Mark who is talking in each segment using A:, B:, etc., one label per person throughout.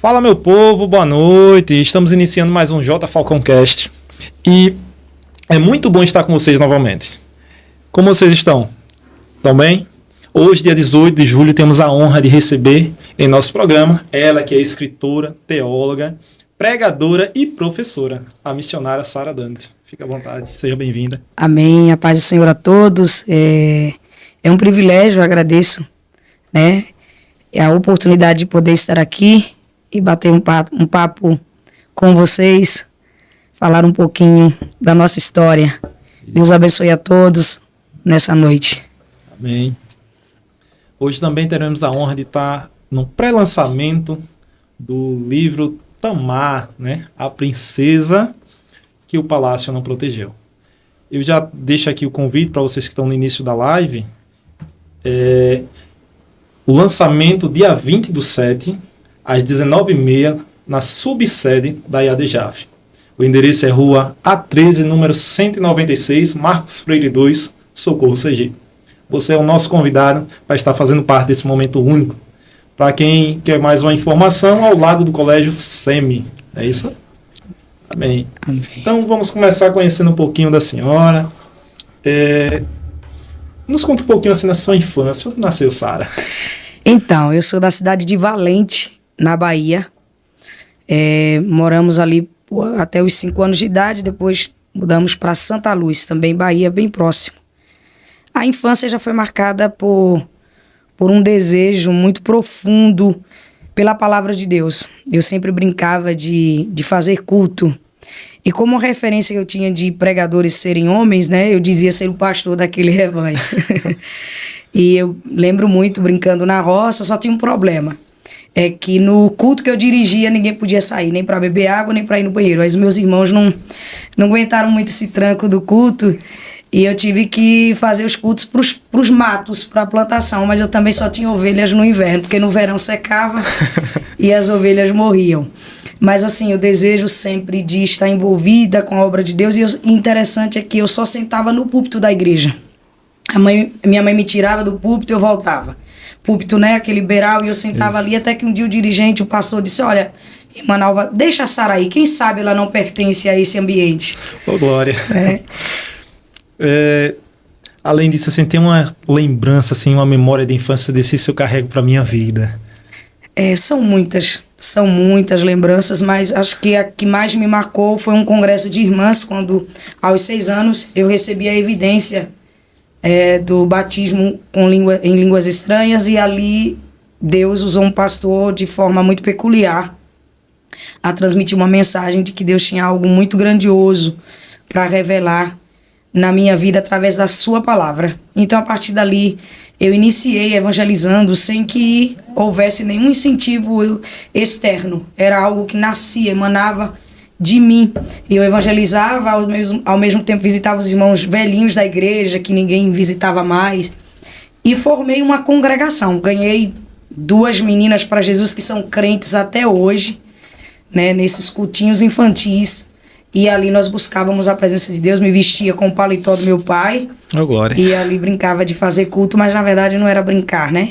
A: Fala, meu povo, boa noite. Estamos iniciando mais um J Falcãocast e é muito bom estar com vocês novamente. Como vocês estão? Estão bem? Hoje, dia 18 de julho, temos a honra de receber em nosso programa ela que é escritora, teóloga, pregadora e professora, a missionária Sara Dante. Fique à vontade, seja bem-vinda.
B: Amém, a paz do Senhor a todos. É um privilégio, eu agradeço, né? É a oportunidade de poder estar aqui e bater um papo com vocês, falar um pouquinho da nossa história. Deus abençoe a todos nessa noite.
A: Amém. Hoje também teremos a honra de estar no pré-lançamento do livro Tamar, né? A princesa que o palácio não protegeu. Eu já deixo aqui o convite para vocês que estão no início da live. O lançamento dia 20/7, às 19h30, na subsede da IADJAF. O endereço é Rua A13, número 196, Marcos Freire 2, Socorro, CG. Você é o nosso convidado para estar fazendo parte desse momento único. Para quem quer mais uma informação, ao lado do Colégio SEMI. É isso? Amém.
B: Amém.
A: Então, vamos começar conhecendo um pouquinho da senhora. Nos conta um pouquinho assim da sua infância. Onde nasceu Sara?
B: Então, eu sou da cidade de Valente, na Bahia. Moramos ali até os 5 anos de idade, depois mudamos para Santa Luz, também Bahia, bem próximo. A infância já foi marcada por um desejo muito profundo pela palavra de Deus. Eu sempre brincava de fazer culto. E como referência que eu tinha de pregadores serem homens, né, eu dizia ser o pastor daquele rebanho. E eu lembro muito, brincando na roça, só tinha um problema. É que no culto que eu dirigia, ninguém podia sair, nem para beber água, nem para ir no banheiro. Aí os meus irmãos não aguentaram muito esse tranco do culto. E eu tive que fazer os cultos pros matos, para a plantação. Mas eu também só tinha ovelhas no inverno, porque no verão secava e as ovelhas morriam. Mas assim, eu desejo sempre de estar envolvida com a obra de Deus. E interessante é que eu só sentava no púlpito da igreja. Minha mãe me tirava do púlpito e eu voltava. Púlpito, né, aquele beiral, e eu sentava ali, até que um dia o dirigente, o pastor, disse: olha, irmã Nalva, deixa a Sara aí, quem sabe ela não pertence a esse ambiente.
A: Ô, glória. Além disso, assim, tem uma lembrança, assim, uma memória de infância desse que eu carrego para minha vida.
B: São muitas lembranças, mas acho que a que mais me marcou foi um congresso de irmãs, quando, aos 6 anos, eu recebi a evidência do batismo em línguas estranhas, e ali Deus usou um pastor de forma muito peculiar a transmitir uma mensagem de que Deus tinha algo muito grandioso para revelar na minha vida através da sua palavra. Então, a partir dali, eu iniciei evangelizando sem que houvesse nenhum incentivo externo. Era algo que nascia, emanava de mim. Eu evangelizava, ao mesmo tempo visitava os irmãos velhinhos da igreja, que ninguém visitava mais. E formei uma congregação. Ganhei 2 meninas para Jesus que são crentes até hoje, né, nesses cultinhos infantis. E ali nós buscávamos a presença de Deus. Me vestia com o paletó do meu pai.
A: Oh, glória.
B: E ali brincava de fazer culto, mas na verdade não era brincar, né?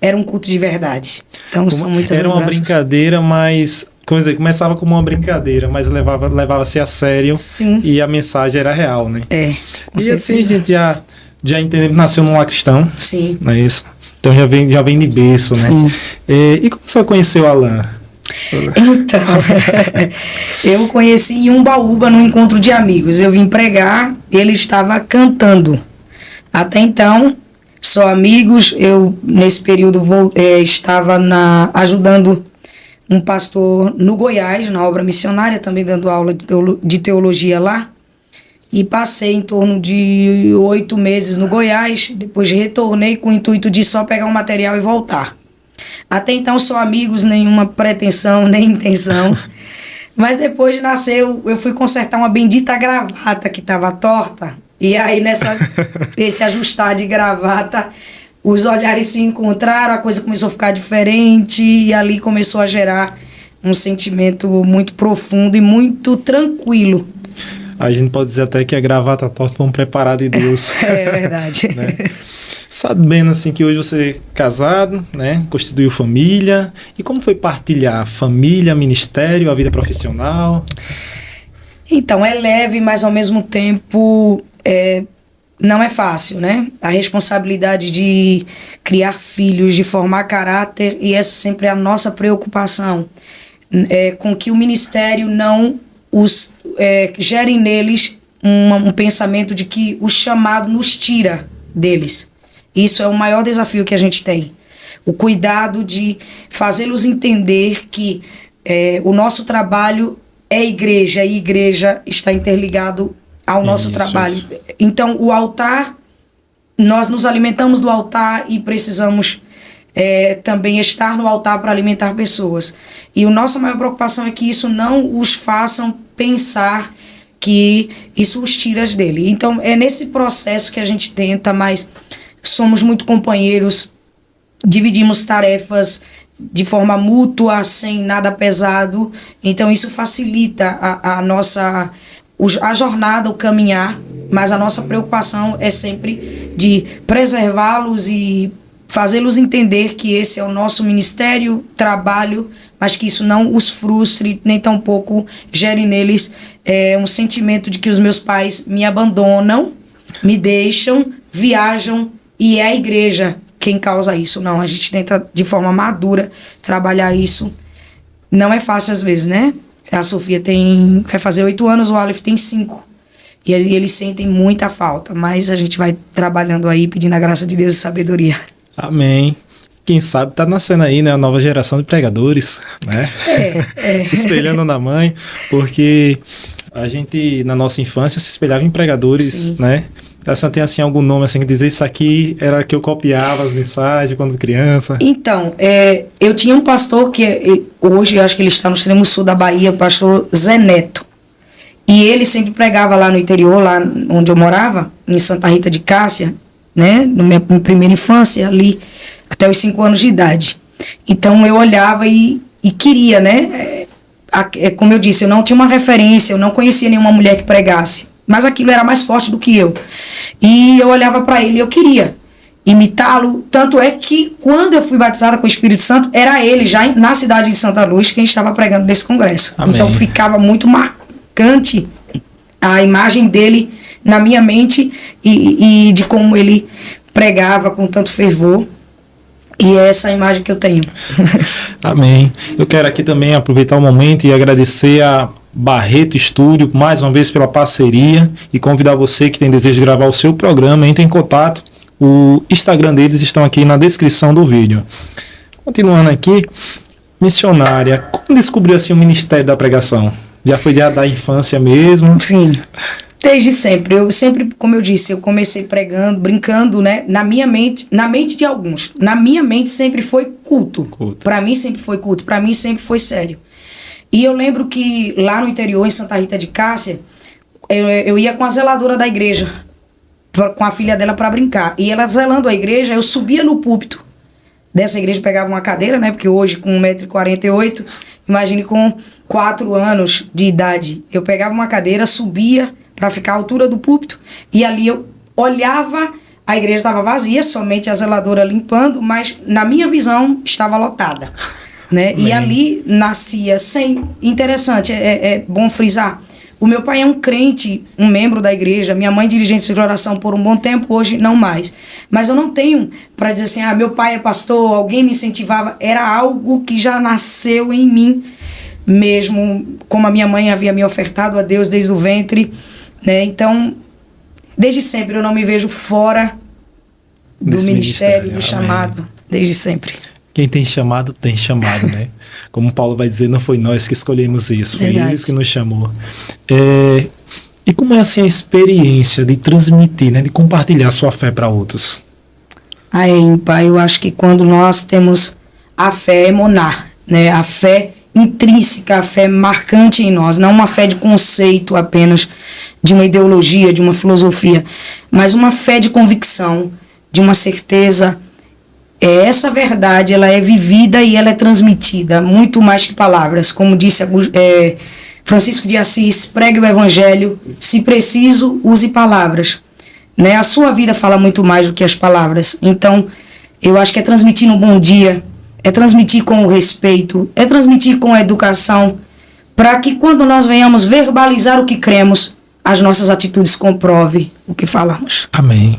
B: Era um culto de verdade. Então são muitas
A: Era
B: lembranças.
A: uma brincadeira, mas... começava como uma brincadeira, mas levava-se a sério.
B: Sim.
A: E a mensagem era real, né?
B: Com
A: E
B: certeza.
A: assim a gente já entendeu que nasceu num lar cristão.
B: Sim.
A: Não é isso? Então já vem de berço, né?
B: Sim.
A: E como você conheceu a Alain?
B: Então, eu conheci em Umbaúba, num encontro de amigos. Eu vim pregar, ele estava cantando. Até então, só amigos. Eu, nesse período, estava ajudando um pastor no Goiás, na obra missionária, também dando aula de teologia lá. E passei em torno de 8 meses no Goiás. Depois retornei com o intuito de só pegar um material e voltar. Até então, só amigos, nenhuma pretensão, nem intenção. Mas depois de nascer, eu fui consertar uma bendita gravata que estava torta. E aí, esse ajustar de gravata, os olhares se encontraram, a coisa começou a ficar diferente. E ali começou a gerar um sentimento muito profundo e muito tranquilo.
A: A gente pode dizer até que a gravata torta foi um preparado de Deus.
B: É verdade.
A: Né? Sabendo assim que hoje você é casado, né? Constituiu família. E como foi partilhar família, ministério, a vida profissional?
B: Então, é leve, mas ao mesmo tempo não é fácil, né? A responsabilidade de criar filhos, de formar caráter, e essa sempre é a nossa preocupação, com que o ministério não gere neles um pensamento de que o chamado nos tira deles. Isso é o maior desafio que a gente tem. O cuidado de fazê-los entender que o nosso trabalho é igreja, e igreja está interligado ao nosso trabalho. Isso. Então, o altar, nós nos alimentamos do altar e precisamos também estar no altar para alimentar pessoas. E a nossa maior preocupação é que isso não os façam pensar que isso os tira dele. Então, é nesse processo que a gente tenta, mas somos muito companheiros, dividimos tarefas de forma mútua, sem nada pesado. Então, isso facilita a jornada, o caminhar, mas a nossa preocupação é sempre de preservá-los e fazê-los entender que esse é o nosso ministério, trabalho, mas que isso não os frustre, nem tampouco gere neles um sentimento de que os meus pais me abandonam, me deixam, viajam, e é a igreja quem causa isso. Não, a gente tenta de forma madura trabalhar isso. Não é fácil às vezes, né? A Sofia vai fazer 8 anos, o Aleph tem 5. E eles sentem muita falta, mas a gente vai trabalhando aí, pedindo a graça de Deus e sabedoria.
A: Amém. Quem sabe tá nascendo aí, né, a nova geração de pregadores, né? Se espelhando na mãe, porque a gente, na nossa infância, se espelhava em pregadores, sim, né? A senhora tem, assim, algum nome, assim, que dizer isso aqui era que eu copiava as mensagens quando criança? Então,
B: eu tinha um pastor que hoje, eu acho que ele está no extremo sul da Bahia, o pastor Zé Neto. E ele sempre pregava lá no interior, lá onde eu morava, em Santa Rita de Cássia, né? Na minha primeira infância, ali, até os 5 anos de idade. Então, eu olhava e queria, né? Como eu disse, eu não tinha uma referência, eu não conhecia nenhuma mulher que pregasse. Mas aquilo era mais forte do que eu. E eu olhava para ele e eu queria imitá-lo. Tanto é que, quando eu fui batizada com o Espírito Santo, era ele, já na cidade de Santa Luz, quem estava pregando nesse congresso. Amém. Então, ficava muito marcante a imagem dele na minha mente e de como ele pregava com tanto fervor. E é essa a imagem que eu tenho.
A: Amém. Eu quero aqui também aproveitar o momento e agradecer a Barreto Estúdio, mais uma vez pela parceria, e convidar você que tem desejo de gravar o seu programa, entre em contato. O Instagram deles estão aqui na descrição do vídeo. Continuando aqui, missionária, como descobriu assim o ministério da pregação? Já foi da infância mesmo?
B: Sim, desde sempre. Eu sempre, como eu disse, eu comecei pregando, brincando, né? Na minha mente, na mente de alguns, na minha mente sempre foi culto. Para mim sempre foi culto, para mim sempre foi sério. E eu lembro que lá no interior, em Santa Rita de Cássia, eu ia com a zeladora da igreja, com a filha dela para brincar. E ela zelando a igreja, eu subia no púlpito dessa igreja, pegava uma cadeira, né? Porque hoje, com 1,48 m, imagine com 4 anos de idade. Eu pegava uma cadeira, subia para ficar à altura do púlpito, e ali eu olhava, a igreja estava vazia, somente a zeladora limpando, mas na minha visão estava lotada. Né? E ali nascia interessante, é bom frisar, o meu pai é um crente, um membro da igreja, minha mãe dirigente de oração por um bom tempo, hoje não mais, mas eu não tenho para dizer assim, meu pai é pastor, alguém me incentivava, era algo que já nasceu em mim mesmo, como a minha mãe havia me ofertado a Deus desde o ventre, né? Então, desde sempre eu não me vejo fora do ministério, do chamado, desde sempre.
A: Quem tem chamado, né? Como Paulo vai dizer, não foi nós que escolhemos isso, foi eles que nos chamou. E como é assim a experiência de transmitir, né? De compartilhar sua fé para outros?
B: Pai, eu acho que quando nós temos a fé emonar, né? A fé intrínseca, a fé marcante em nós, não uma fé de conceito apenas, de uma ideologia, de uma filosofia, mas uma fé de convicção, de uma certeza. Essa verdade, ela é vivida e ela é transmitida, muito mais que palavras. Como disse, Francisco de Assis, pregue o evangelho, se preciso, use palavras. Né? A sua vida fala muito mais do que as palavras. Então, eu acho que é transmitir um bom dia, é transmitir com o respeito, é transmitir com a educação, para que quando nós venhamos verbalizar o que cremos, as nossas atitudes comprovem o que falamos.
A: Amém.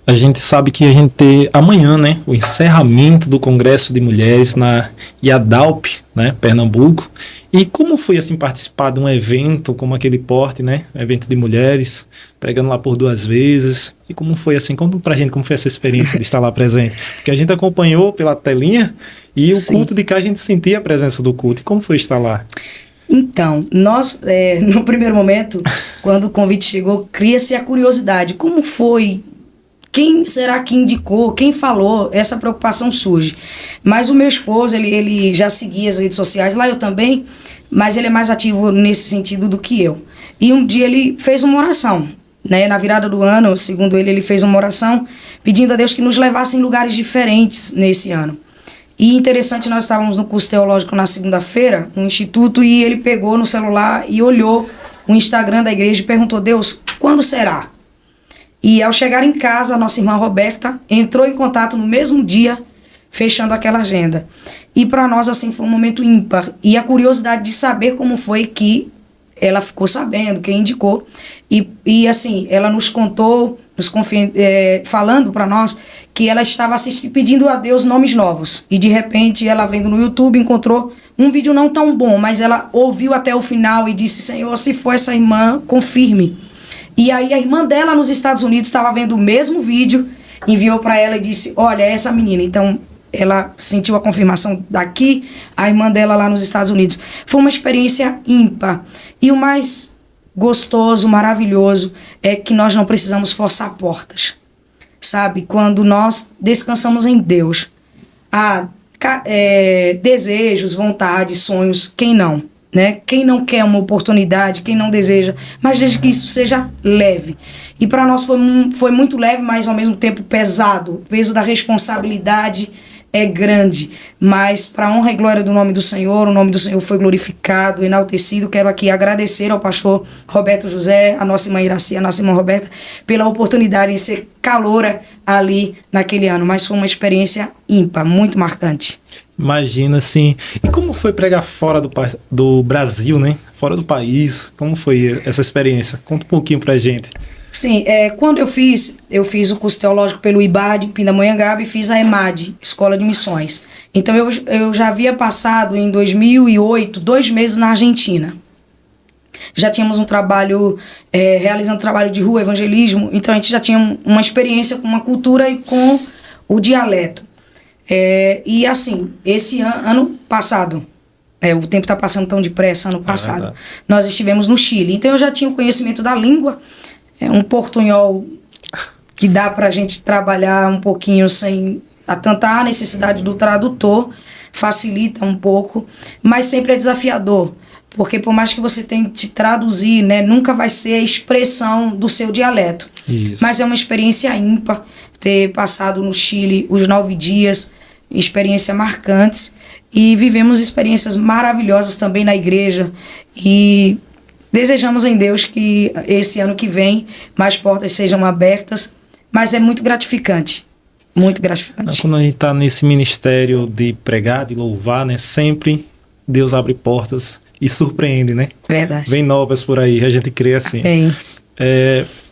A: A gente sabe que a gente tem amanhã, né, o encerramento do Congresso de Mulheres na IADALP, né, Pernambuco. E como foi assim participar de um evento como aquele porte, né, evento de mulheres, pregando lá por 2 vezes? E como foi assim? Conta pra gente como foi essa experiência de estar lá presente. Porque a gente acompanhou pela telinha e o
B: Sim.
A: culto de cá a gente sentia a presença do culto. E como foi estar lá?
B: Então, nós, no primeiro momento, quando o convite chegou, cria-se a curiosidade. Como foi? Quem será que indicou? Quem falou? Essa preocupação surge. Mas o meu esposo, ele já seguia as redes sociais, lá eu também, mas ele é mais ativo nesse sentido do que eu. E um dia ele fez uma oração, né? Na virada do ano, segundo ele fez uma oração pedindo a Deus que nos levasse em lugares diferentes nesse ano. E interessante, nós estávamos no curso teológico na segunda-feira, no instituto, e ele pegou no celular e olhou o Instagram da igreja e perguntou: Deus, quando será? E ao chegar em casa, a nossa irmã Roberta entrou em contato no mesmo dia, fechando aquela agenda. E para nós, assim, foi um momento ímpar. E a curiosidade de saber como foi que ela ficou sabendo, quem indicou. E assim, ela nos contou, falando para nós que ela estava pedindo a Deus nomes novos. E de repente, ela vendo no YouTube, encontrou um vídeo não tão bom, mas ela ouviu até o final e disse: Senhor, se for essa irmã, confirme. E aí a irmã dela nos Estados Unidos estava vendo o mesmo vídeo, enviou para ela e disse: olha, é essa menina. Então ela sentiu a confirmação daqui, a irmã dela lá nos Estados Unidos. Foi uma experiência ímpar. E o mais gostoso, maravilhoso, é que nós não precisamos forçar portas. Sabe? Quando nós descansamos em Deus, desejos, vontades, sonhos, quem não? Né? Quem não quer uma oportunidade, quem não deseja, mas desde que isso seja leve. E para nós foi muito leve, mas ao mesmo tempo pesado. O peso da responsabilidade é grande, mas para a honra e glória do nome do Senhor, o nome do Senhor foi glorificado, enaltecido. Quero aqui agradecer ao pastor Roberto José, a nossa irmã Iraci, a nossa irmã Roberta, pela oportunidade de ser caloura ali naquele ano, mas foi uma experiência ímpar, muito marcante.
A: Imagina, assim. E como foi pregar fora do Brasil, né? Fora do país? Como foi essa experiência? Conta um pouquinho pra gente.
B: Sim, quando eu fiz o curso teológico pelo IBAD, em Pindamonhangaba, e fiz a EMAD, Escola de Missões. Então eu já havia passado em 2008, 2 meses na Argentina. Já tínhamos um trabalho, realizando trabalho de rua, evangelismo, então a gente já tinha uma experiência com uma cultura e com o dialeto. E assim, esse ano passado, o tempo está passando tão depressa, ano passado, nós estivemos no Chile. Então eu já tinha o conhecimento da língua, um portunhol que dá para a gente trabalhar um pouquinho sem tanta necessidade do tradutor, facilita um pouco, mas sempre é desafiador, porque por mais que você tente traduzir, né, nunca vai ser a expressão do seu dialeto.
A: Isso.
B: Mas é uma experiência ímpar ter passado no Chile os 9 dias, experiências marcantes, e vivemos experiências maravilhosas também na igreja, e desejamos em Deus que esse ano que vem mais portas sejam abertas, mas é muito gratificante, muito gratificante.
A: Quando a gente está nesse ministério de pregar, de louvar, né, sempre Deus abre portas e surpreende, né?
B: Verdade.
A: Vem novas por aí, a gente crê assim.
B: Bem.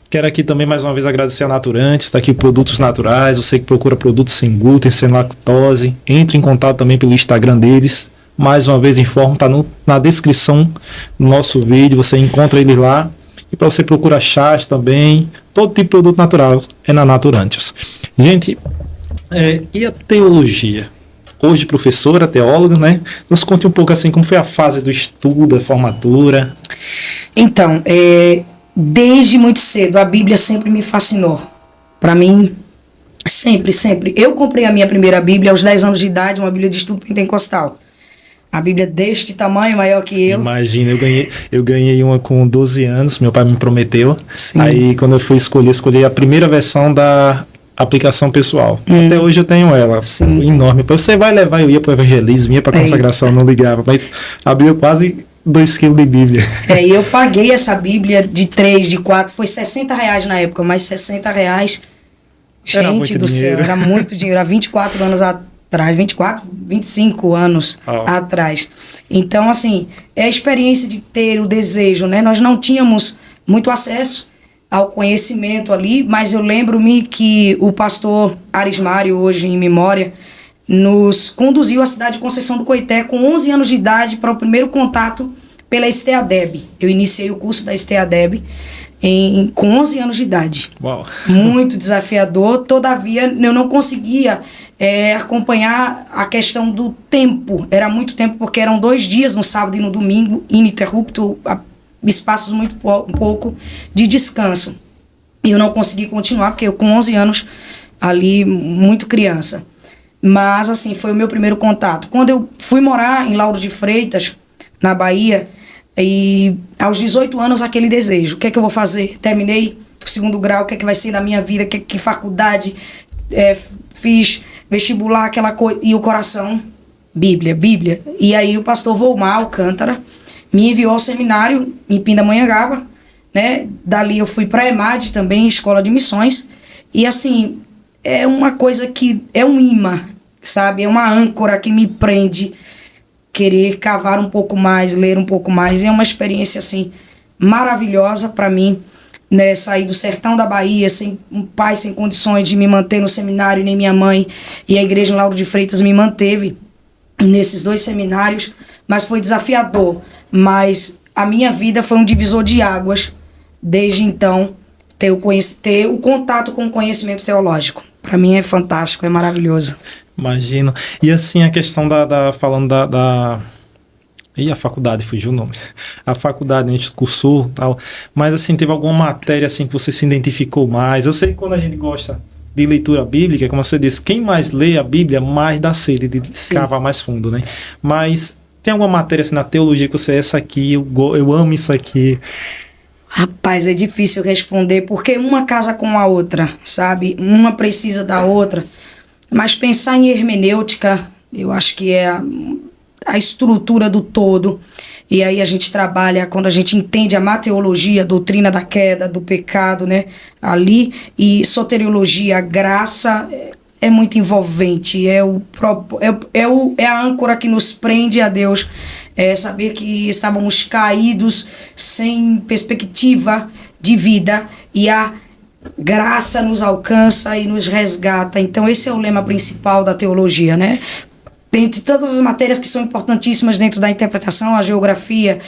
A: Quero aqui também mais uma vez agradecer a Naturante, está aqui Produtos Naturais, você que procura produtos sem glúten, sem lactose, entre em contato também pelo Instagram deles. Mais uma vez informo, está na descrição do nosso vídeo, você encontra ele lá. E para você procurar chás também, todo tipo de produto natural é na Naturantes. Gente, e a teologia? Hoje professora, teóloga, né? Nos conte um pouco assim como foi a fase do estudo, a formatura.
B: Então, desde muito cedo, a Bíblia sempre me fascinou. Para mim, sempre. Eu comprei a minha primeira Bíblia aos 10 anos de idade, uma Bíblia de estudo pentecostal. A Bíblia deste tamanho, maior que eu.
A: Imagina, eu ganhei uma com 12 anos, meu pai me prometeu.
B: Sim.
A: Aí quando eu fui escolhi a primeira versão da aplicação pessoal. Até hoje eu tenho ela,
B: Sim.
A: enorme. Você vai levar, eu ia para o evangelismo, ia para consagração, não ligava, mas abriu quase 2 quilos de Bíblia.
B: E eu paguei essa Bíblia de 3, de 4, foi R$60 na época, mas R$60, gente do céu, era muito dinheiro, há 24 anos atrás, 25 anos atrás. Então, assim, é a experiência de ter o desejo, né? Nós não tínhamos muito acesso ao conhecimento ali, mas eu lembro-me que o pastor Arismário, hoje em memória, nos conduziu à cidade de Conceição do Coité com 11 anos de idade para o primeiro contato pela STADEB. Eu iniciei o curso da STADEB com 11 anos de idade.
A: Uau.
B: Muito desafiador, todavia eu não conseguia acompanhar a questão do tempo. Era muito tempo, porque eram 2 dias, no sábado e no domingo, ininterrupto, espaços muito pouco de descanso. E eu não consegui continuar, porque eu com 11 anos ali, muito criança. Mas, assim, foi o meu primeiro contato. Quando eu fui morar em Lauro de Freitas, na Bahia, e aos 18 anos, aquele desejo. O que é que eu vou fazer? Terminei o 2º grau, o que é que vai ser da minha vida? Que faculdade? Fiz vestibular, aquela coisa. E o coração, Bíblia. E aí o pastor Volmar Alcântara me enviou ao seminário em Pindamonhangaba, né? Dali eu fui para a EMAD também, Escola de Missões. E assim, é uma coisa que é um imã, sabe? É uma âncora que me prende, querer cavar um pouco mais, ler um pouco mais. É uma experiência assim maravilhosa para mim, né? Sair do sertão da Bahia, sem um pai, sem condições de me manter no seminário, nem minha mãe. E a igreja em Lauro de Freitas me manteve nesses 2 seminários, mas foi desafiador. Mas a minha vida foi um divisor de águas desde então, ter o contato com o conhecimento teológico. Para mim é fantástico, é maravilhoso.
A: Imagino. E assim, a questão falando da e a faculdade, fugiu o nome. A faculdade, a gente cursou e tal. Mas assim, teve alguma matéria assim que você se identificou mais? Eu sei que quando a gente gosta de leitura bíblica, como você disse, quem mais lê a Bíblia, mais dá sede de cavar mais fundo, né? Mas tem alguma matéria assim na teologia que você, essa aqui, eu amo isso aqui?
B: Rapaz, é difícil responder, porque uma casa com a outra, sabe? Uma precisa da outra. Mas pensar em hermenêutica, eu acho que é a estrutura do todo. E aí a gente trabalha, quando a gente entende a mateologia, a doutrina da queda, do pecado, né? Ali, e soteriologia, a graça, é muito envolvente. É a âncora que nos prende a Deus. É saber que estávamos caídos, sem perspectiva de vida, e a graça nos alcança e nos resgata. Então esse é o lema principal da teologia, né? Dentre todas as matérias que são importantíssimas dentro da interpretação, a geografia,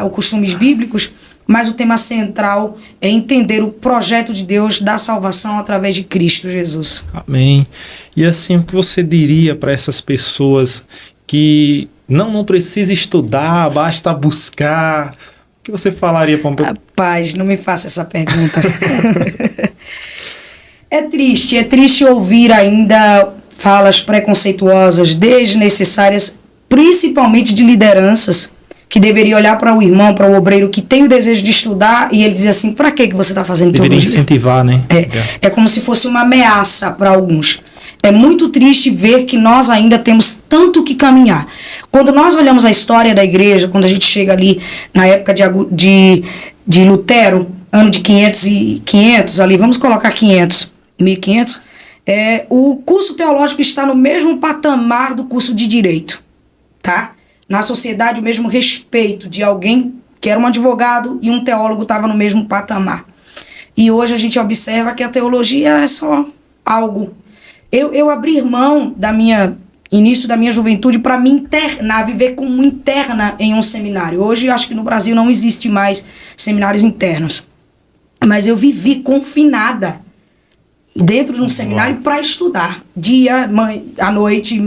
B: os costumes bíblicos, mas o tema central é entender o projeto de Deus da salvação através de Cristo Jesus.
A: Amém. E assim, o que você diria para essas pessoas que não precisa estudar, basta buscar? O que você falaria para um...
B: Rapaz, não me faça essa pergunta. É triste ouvir ainda falas preconceituosas, desnecessárias, principalmente de lideranças, que deveria olhar para o irmão, para o obreiro que tem o desejo de estudar, e ele dizer assim, para que você está fazendo teologia?
A: Deveria incentivar, né?
B: É como se fosse uma ameaça para alguns. É muito triste ver que nós ainda temos tanto que caminhar. Quando nós olhamos a história da igreja, quando a gente chega ali na época de Lutero, ano de 500 ali, vamos colocar 1500, o curso teológico está no mesmo patamar do curso de direito, tá? Na sociedade, o mesmo respeito de alguém que era um advogado e um teólogo estava no mesmo patamar. E hoje a gente observa que a teologia é só algo. Eu abri mão início da minha juventude para me internar, viver como interna em um seminário. Hoje, acho que no Brasil não existe mais seminários internos. Mas eu vivi confinada dentro de um seminário para estudar. Dia, à noite,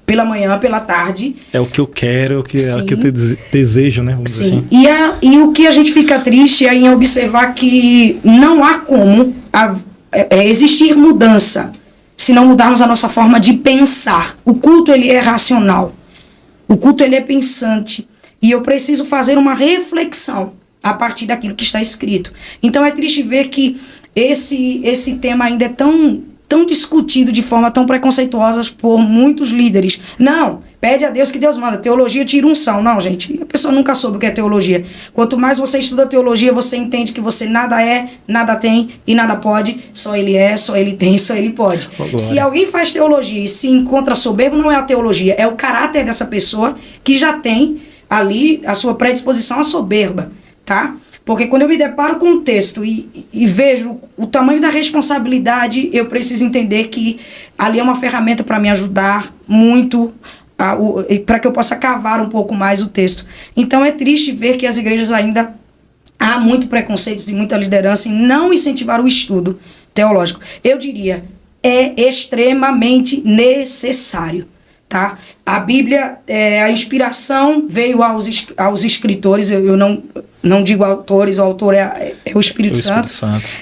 B: pela manhã, pela tarde.
A: É o que eu quero, é o que eu desejo, né? Vamos dizer assim.
B: E o que a gente fica triste é em observar que não há como existir mudança se não mudarmos a nossa forma de pensar. O culto, ele é racional. O culto, ele é pensante. E eu preciso fazer uma reflexão a partir daquilo que está escrito. Então é triste ver que esse tema ainda é tão tão discutido de forma tão preconceituosa por muitos líderes. Não, pede a Deus que Deus manda. Teologia tira unção. Não, gente, a pessoa nunca soube o que é teologia. Quanto mais você estuda teologia, você entende que você nada é, nada tem e nada pode. Só ele é, só ele tem, só ele pode. Se alguém faz teologia e se encontra soberbo, não é a teologia, é o caráter dessa pessoa que já tem ali a sua predisposição à soberba, tá? Porque quando eu me deparo com o texto e vejo o tamanho da responsabilidade, eu preciso entender que ali é uma ferramenta para me ajudar muito, para que eu possa cavar um pouco mais o texto. Então é triste ver que as igrejas ainda há muito preconceito e muita liderança em não incentivar o estudo teológico. Eu diria, é extremamente necessário. Tá? A Bíblia, a inspiração veio aos escritores, eu não digo autores, o autor é o Espírito Santo,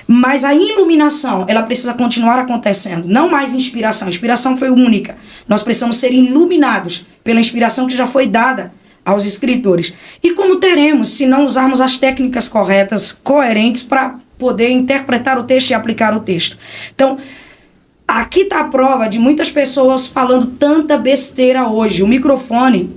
B: mas a iluminação, ela precisa continuar acontecendo, não mais inspiração. A inspiração foi única, nós precisamos ser iluminados pela inspiração que já foi dada aos escritores. E como teremos, se não usarmos as técnicas corretas, coerentes, para poder interpretar o texto e aplicar o texto? Então, aqui está a prova de muitas pessoas falando tanta besteira hoje. O microfone,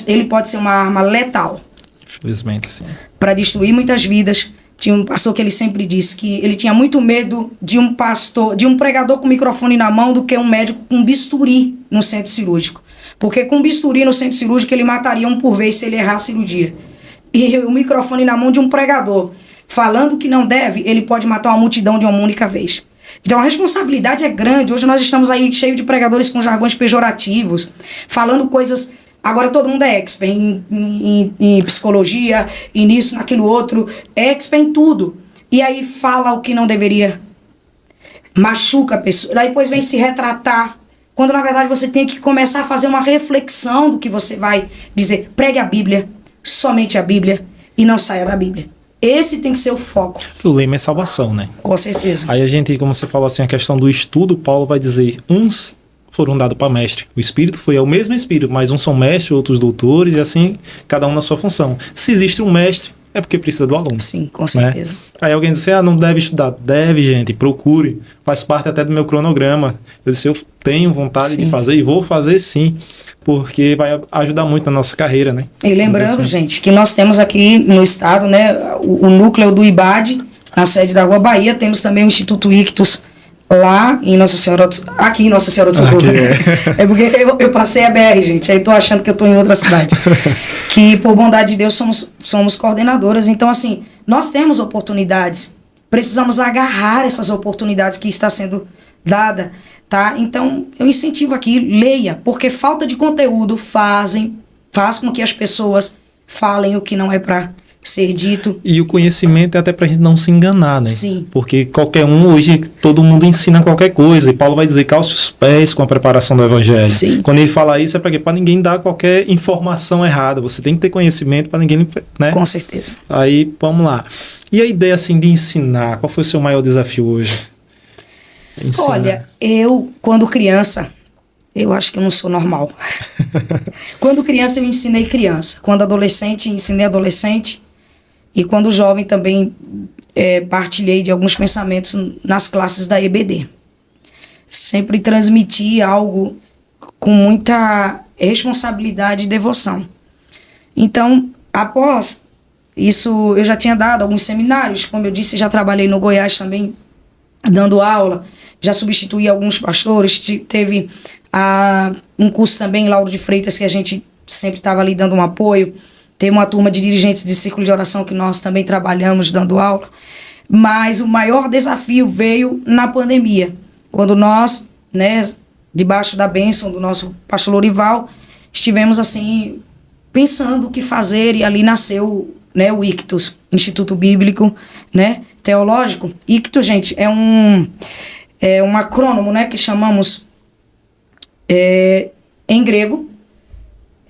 B: ele pode ser uma arma letal.
A: Infelizmente, sim. Para
B: destruir muitas vidas. Tinha um pastor que ele sempre disse que ele tinha muito medo de um pregador com microfone na mão do que um médico com bisturi no centro cirúrgico. Porque com bisturi no centro cirúrgico ele mataria um por vez se ele errar a cirurgia. E o microfone na mão de um pregador falando que não deve, ele pode matar uma multidão de uma única vez. Então a responsabilidade é grande. Hoje nós estamos aí cheio de pregadores com jargões pejorativos, falando coisas. Agora todo mundo é expert em psicologia, e nisso, naquilo outro, é expert em tudo. E aí fala o que não deveria, machuca a pessoa. Daí depois vem se retratar, quando na verdade você tem que começar a fazer uma reflexão do que você vai dizer. Pregue a Bíblia, somente a Bíblia, e não saia da Bíblia. Esse tem que ser o foco.
A: O lema é salvação, né?
B: Com certeza.
A: Aí a gente, como você falou assim, a questão do estudo, Paulo vai dizer, uns foram dados para mestre. O Espírito foi o mesmo Espírito, mas uns são mestres, outros doutores, e assim, cada um na sua função. Se existe um mestre, é porque precisa do aluno.
B: Sim, com certeza.
A: Né? Aí alguém diz assim, não deve estudar. Deve, gente, procure. Faz parte até do meu cronograma. Eu disse, eu tenho vontade de fazer e vou fazer sim. Porque vai ajudar muito na nossa carreira, né?
B: E lembrando, gente, que nós temos aqui no estado, né, o núcleo do IBAD, na sede da Rua Bahia, temos também o Instituto Ictus lá em Nossa Senhora, aqui em Nossa Senhora do Socorro. É porque eu passei a BR, gente, aí tô achando que eu tô em outra cidade. Que, por bondade de Deus, somos coordenadoras. Então, assim, nós temos oportunidades, precisamos agarrar essas oportunidades que está sendo dada. Tá? Então, eu incentivo aqui, leia, porque falta de conteúdo faz com que as pessoas falem o que não é para ser dito.
A: E o conhecimento é até para a gente não se enganar, né?
B: Sim.
A: Porque qualquer um, hoje, todo mundo ensina qualquer coisa. E Paulo vai dizer, calce os pés com a preparação do Evangelho.
B: Sim.
A: Quando ele fala isso, é para ninguém dar qualquer informação errada. Você tem que ter conhecimento para ninguém, né?
B: Com certeza.
A: Aí, vamos lá. E a ideia, assim, de ensinar? Qual foi o seu maior desafio hoje? Ensinar.
B: Olha, eu, quando criança, eu acho que eu não sou normal. Quando criança, eu ensinei criança. Quando adolescente, ensinei adolescente. E quando jovem, também partilhei de alguns pensamentos nas classes da EBD. Sempre transmiti algo com muita responsabilidade e devoção. Então, após isso, eu já tinha dado alguns seminários. Como eu disse, já trabalhei no Goiás também, dando aula. Já substituí alguns pastores, teve um curso também em Lauro de Freitas, que a gente sempre estava ali dando um apoio. Teve uma turma de dirigentes de círculo de oração que nós também trabalhamos dando aula. Mas o maior desafio veio na pandemia, quando nós, né, debaixo da bênção do nosso pastor Lorival, estivemos assim, pensando o que fazer, e ali nasceu, né, o Ictus, Instituto Bíblico, né, Teológico. Ictus, gente, é um acrônimo, né, que chamamos em grego.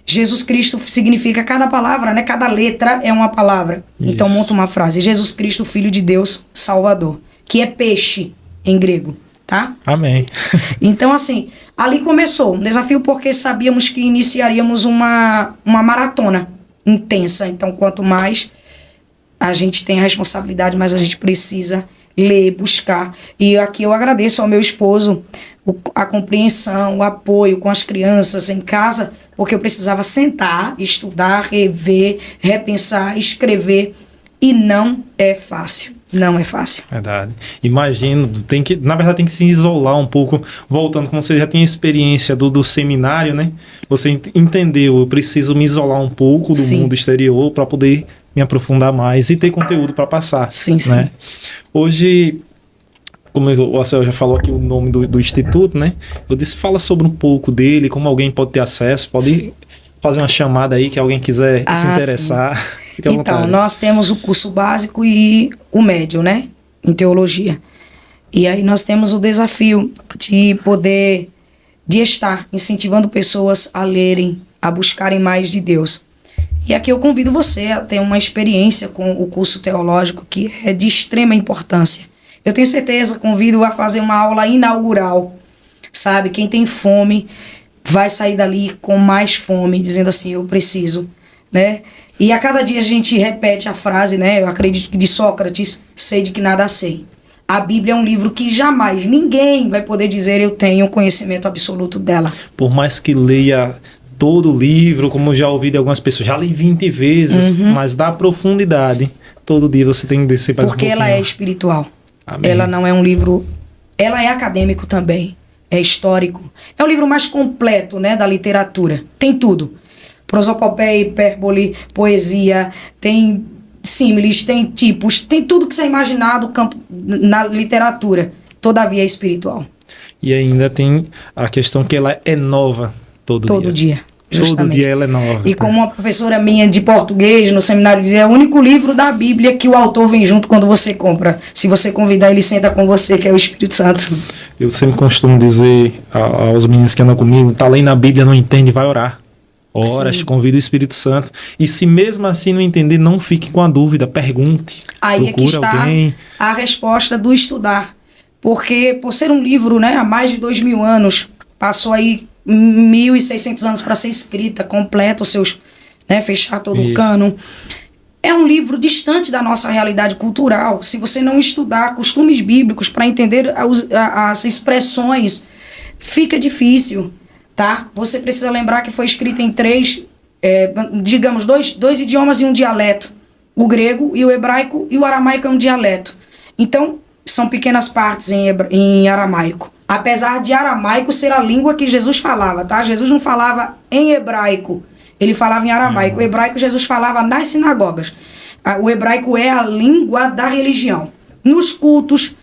B: Jesus Cristo significa cada palavra, né, cada letra é uma palavra. Isso. Então monta uma frase: Jesus Cristo, Filho de Deus, Salvador, que é peixe em grego, tá?
A: Amém.
B: Então, assim, ali começou um desafio, porque sabíamos que iniciaríamos uma maratona intensa. Então, quanto mais a gente tem a responsabilidade, mais a gente precisa ler, buscar. E aqui eu agradeço ao meu esposo a compreensão, o apoio com as crianças em casa, porque eu precisava sentar, estudar, rever, repensar, escrever, e não é fácil. Não é fácil.
A: Verdade. Imagino, na verdade tem que se isolar um pouco, voltando, como você já tinha experiência do seminário, né? Você entendeu, eu preciso me isolar um pouco do
B: Sim.
A: mundo exterior para poder me aprofundar mais e ter conteúdo para passar.
B: Sim,
A: né?
B: sim.
A: Hoje, como o Marcelo já falou aqui o nome do Instituto, né? Eu disse, fala sobre um pouco dele, como alguém pode ter acesso, pode fazer uma chamada aí que alguém quiser se interessar. Fique à
B: então,
A: vontade.
B: nós temos o curso básico e o médio, né? Em teologia. E aí nós temos o desafio de estar incentivando pessoas a lerem, a buscarem mais de Deus. E aqui eu convido você a ter uma experiência com o curso teológico que é de extrema importância. Eu tenho certeza, convido a fazer uma aula inaugural, sabe? Quem tem fome vai sair dali com mais fome, dizendo assim, eu preciso, né? E a cada dia a gente repete a frase, né? Eu acredito que de Sócrates, sei de que nada sei. A Bíblia é um livro que jamais ninguém vai poder dizer eu tenho conhecimento absoluto dela.
A: Por mais que leia todo o livro, como eu já ouvi de algumas pessoas, já li 20 vezes, mas dá profundidade. Todo dia você tem que descer para
B: porque ela é espiritual.
A: Amém.
B: Ela não é um livro... Ela é acadêmico também. É histórico. É o livro mais completo, né, da literatura. Tem tudo. Prosopopeia, hipérbole, poesia, tem símiles, tem tipos, tem tudo que você imaginar do campo na literatura. Todavia é espiritual.
A: E ainda tem a questão que ela é nova todo dia.
B: Justamente.
A: Todo dia ela é nova.
B: E como uma professora minha de português no seminário dizia, é o único livro da Bíblia que o autor vem junto quando você compra. Se você convidar, ele senta com você, que é o Espírito Santo.
A: Eu sempre costumo dizer aos meninos que andam comigo, tá lendo a Bíblia, não entende, vai orar. Ora, convida o Espírito Santo. E se mesmo assim não entender, não fique com a dúvida, pergunte.
B: Aí é que está
A: alguém.
B: A resposta do estudar. Porque, por ser um livro, né, há mais de 2000 anos, passou aí 1.600 anos para ser escrita, completa os seus, né, fechar todo o cânon. É um livro distante da nossa realidade cultural. Se você não estudar costumes bíblicos para entender as expressões, fica difícil, tá? Você precisa lembrar que foi escrita em dois idiomas e um dialeto. O grego e o hebraico, e o aramaico é um dialeto. Então, são pequenas partes em aramaico. Apesar de aramaico ser a língua que Jesus falava, tá? Jesus não falava em hebraico, ele falava em aramaico. O hebraico Jesus falava nas sinagogas. O hebraico é a língua da religião. Nos cultos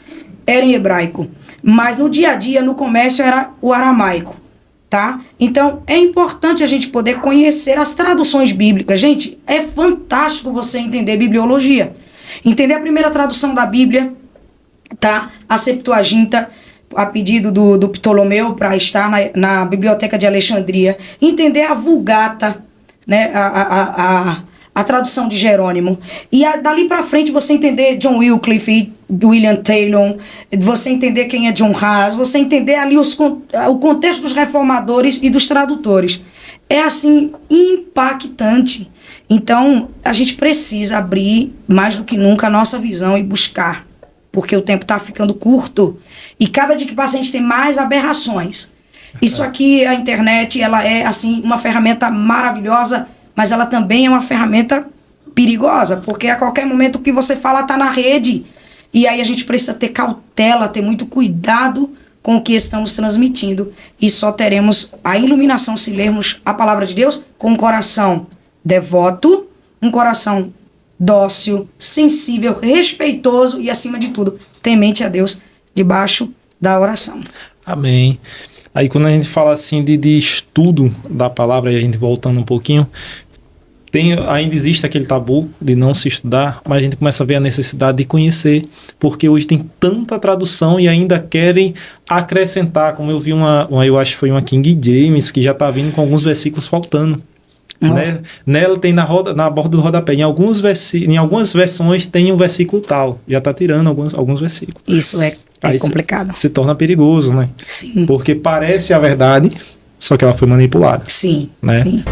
B: era em hebraico, mas no dia a dia, no comércio, era o aramaico, tá? Então, é importante a gente poder conhecer as traduções bíblicas. Gente, é fantástico você entender bibliologia. Entender a primeira tradução da Bíblia, tá? A Septuaginta, a pedido do Ptolomeu para estar na Biblioteca de Alexandria. Entender a Vulgata, né? A tradução de Jerônimo. E dali para frente você entender John Wycliffe, William Taylor, você entender quem é John Haas, você entender ali o contexto dos reformadores e dos tradutores. É assim, impactante. Então, a gente precisa abrir mais do que nunca a nossa visão e buscar. Porque o tempo está ficando curto. E cada dia que passa a gente tem mais aberrações. Isso aqui, a internet, ela é assim uma ferramenta maravilhosa, mas ela também é uma ferramenta perigosa, porque a qualquer momento o que você fala está na rede. E aí a gente precisa ter cautela, ter muito cuidado com o que estamos transmitindo. E só teremos a iluminação se lermos a palavra de Deus com um coração devoto, um coração dócil, sensível, respeitoso e, acima de tudo, temente a Deus debaixo da oração.
A: Amém. Aí quando a gente fala assim de estudo da palavra, e a gente voltando um pouquinho, ainda existe aquele tabu de não se estudar, mas a gente começa a ver a necessidade de conhecer, porque hoje tem tanta tradução e ainda querem acrescentar, como eu vi eu acho que foi uma King James, que já está vindo com alguns versículos faltando. Né? Nela tem na borda do rodapé. Em algumas versões tem um versículo tal. Já está tirando alguns versículos.
B: Isso é complicado.
A: Se torna perigoso, né?
B: Sim.
A: Porque parece a verdade, só que ela foi manipulada.
B: Sim,
A: né?
B: sim.